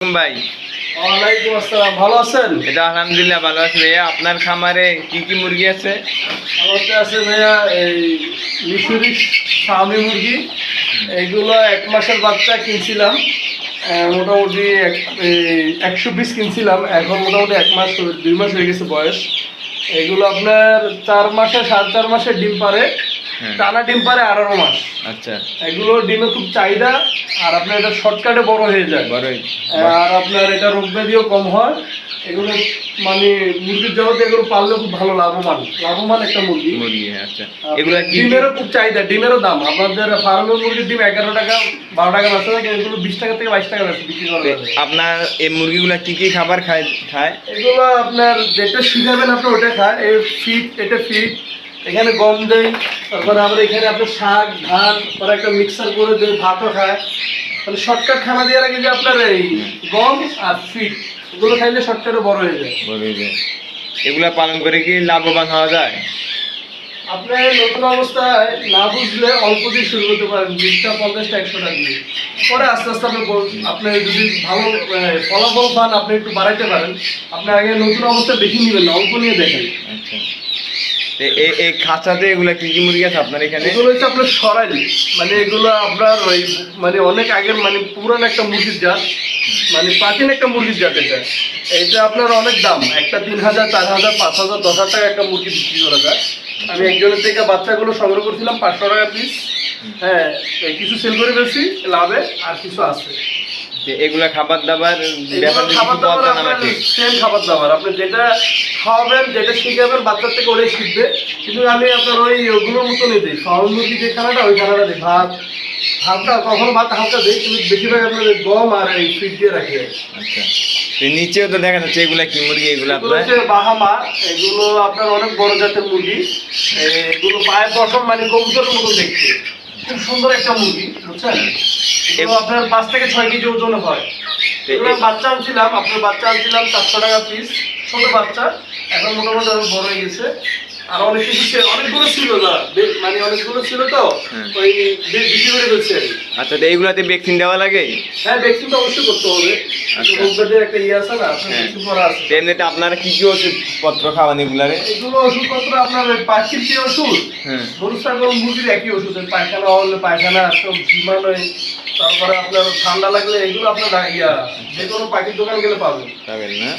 ভাই ওয়ালাইকুম আসসালাম। ভালো আছেন? এটা আলহামদুলিল্লাহ ভালো আছি ভাইয়া। আপনার খামারে কি কি মুরগি আছে? আমাদের আছে ভাইয়া এই মিশরি ফার্মি মুরগি। এইগুলো 1 মাসের বাচ্চা কিনছিলাম, মোটামুটি 100 পিস কিনছিলাম। এখন মোটামুটি 1 মাস 2 মাস হয়ে গেছে বয়স। এগুলো আপনার 4 মাসে 4.5 মাসে ডিম পারে, টানা ডিম পারে 18 মাস। আচ্ছা, এগুলো ডিমের খুব চাহিদা, আর আপনার এটা শর্টকাটে বড় হয়ে যায়, বড়ই আর আপনার এটা রোগ ব্যাধিও কম হয়। এগুলো মানে মুরগির জগতে এগুলো পাললে খুব ভালো লাভবান একটা মুরগি। মুরগি। আচ্ছা, এগুলা কি ডিমেরও খুব চাহিদা, ডিমেরও দাম। আপনাদের ফার্মের মুরগির ডিম 11 টাকা 12 টাকা বেচা থাকে, এগুলো 20 টাকা থেকে 22 টাকা বেচা বিক্রি করা যায়। আপনার এই মুরগিগুলা কি কি খাবার খায়? এগুলো আপনার যেটা শিখাবেন আপনি ওটা খায়। এই ফিট, এটা ফিট, এখানে গম দেয়, তারপরে আমরা এখানে আপনার শাক ধান পরে একটা মিক্সার করে দেয়, ভাতও খায়। মানে শর্টকাট খানা দিয়ে রাখি যে আপনার এই গম আর ফিট, এগুলো খাইলে শর্টকাটে বড় হয়ে যায়। এগুলা পালন করে কি লাভবান হওয়া যায়? আপনার নতুন অবস্থায় না বুঝলে অল্প দিয়ে শুরু করতে পারেন, 20টা 50টা 100 টাকা দিয়ে। পরে আস্তে আস্তে আপনি যদি ভালো ফলাফল পান, আপনি একটু বাড়াইতে পারেন। আপনি আগে নতুন অবস্থায় বেশি নেবেন না, অল্প নিয়ে দেখেন। আচ্ছা, এই খাঁচাতে এগুলা কি কি মুরগি আছে আপনার এখানে? এগুলো হচ্ছে আপনার সরাইলি, মানে এগুলো আপনার ওই মানে অনেক আগের মানে পুরান একটা মুরগির জাত, মানে প্রাচীন একটা মুরগির জাত। এটা আপনার অনেক দাম, একটা 3,000 4,000 5,000 10,000 টাকা একটা মুরগি বিক্রি করা যায়। আমি একজনের থেকে বাচ্চাগুলো সংগ্রহ করছিলাম 500 টাকা পিস। হ্যাঁ, কিছু সেল করে বেশি লাভে, আর কিছু আছে। এগুলা খাবার দাবার খাবার দাবার সেম খাবার দাবার, আপনি যেটা খাওয়াবেন যেটা শিখাবেন বাচ্চার থেকে ওটাই শিখবে। কিন্তু আমি আপনার ওগুলোর মতনই দিই, ফাউল মুরগি যে খানাটা ওই খানাটা দিই। ভাত হালকা, কখনো ভাত হালকা দিই, কিন্তু বেশিরভাগ আপনার গম আর এই ফিট দিয়ে রাখি। আচ্ছা, নিচেও তো দেখা যাচ্ছে এগুলা কি মুরগি? এগুলো আপনার বাহামা, এগুলো আপনার অনেক বড় জাতের মুরগি। এগুলো পায়ের পশম মানে কবুতরের মতো দেখতে, খুব সুন্দর একটা মুরগি, বুঝছেন? এগুলো আপনার 5 থেকে 6 কেজি ওজন হয়। এগুলো বাচ্চা আনছিলাম, আপনার বাচ্চা আনছিলাম 400 টাকা পিস, ছোট বাচ্চা। এখন মোটামুটি অনেক বড় হয়ে গেছে। আর অনেক কিছু অনেকগুলো ছিল না, মানে অনেকগুলো ছিল তো ওই বিক্রি করে ফেলছে। আচ্ছা, এইগুলাতে ভ্যাকসিন দেওয়া লাগে? হ্যাঁ, ভ্যাকসিন তো অবশ্যই করতে হবে। রোগব্যাধির একটা আছে না, ভ্যাকসিন করা আছে। এমনিতে আপনারা কি কি ওষুধপত্র খাওয়ান এগুলারে? এগুলো ওষুধপত্র আপনার পাখির যে ওষুধ, গরু ছাগল মুরগির একই ওষুধ। পায়খানা হলে পায়খানা, সব জীবাণু, তারপরে আপনার ঠান্ডা লাগলে এগুলো আপনার যে কোনো পাখির দোকান গেলে পাবেন না।